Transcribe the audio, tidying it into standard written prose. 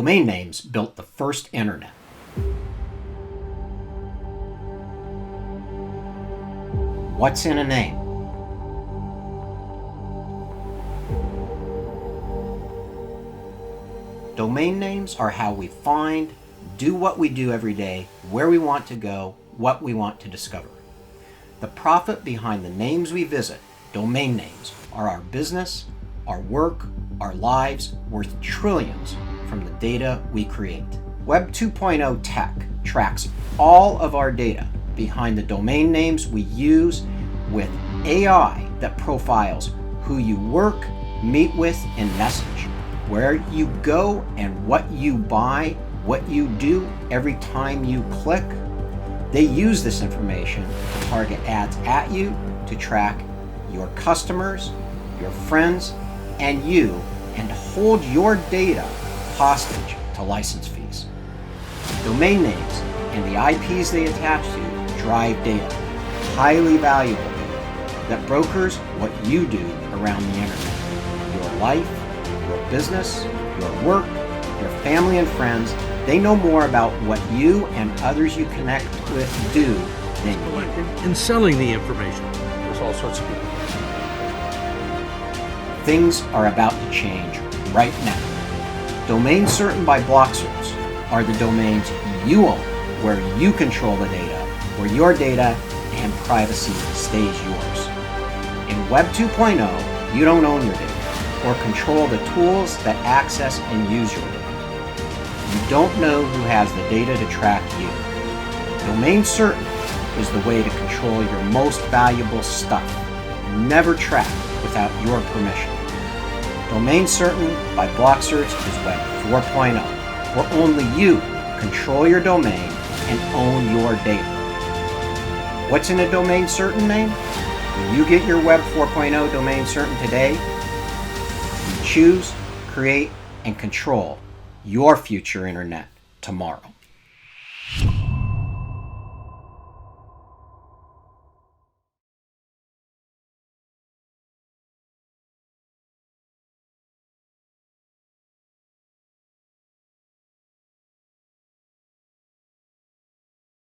Domain names built the first internet. What's in a name? Domain names are how we find, do what we do every day, where we want to go, what we want to discover. The profit behind the names we visit, domain names, are our business, our work, our lives, worth trillions from the data we create. Web 2.0 tech tracks all of our data behind the domain names we use with AI that profiles who you work, meet with, and message, where you go and what you buy, what you do every time you click. They use this information to target ads at you, to track your customers, your friends, and you, and hold your data hostage to license fees. Domain names and the IPs they attach to drive data, highly valuable data, that brokers what you do around the internet. Your life, your business, your work, your family and friends, they know more about what you and others you connect with do than you. In selling the information. There's all sorts of people. Things are about to change right now. DomainCERTin by BlockCerts are the domains you own, where you control the data, where your data and privacy stays yours. In Web 2.0, you don't own your data or control the tools that access and use your data. You don't know who has the data to track you. DomainCERTin is the way to control your most valuable stuff, never tracked without your permission. DomainCERTin by BlockCerts is Web 4.0, where only you control your domain and own your data. What's in a DomainCERTin name? When you get your Web 4.0 DomainCERTin today, you choose, create, and control your future internet tomorrow.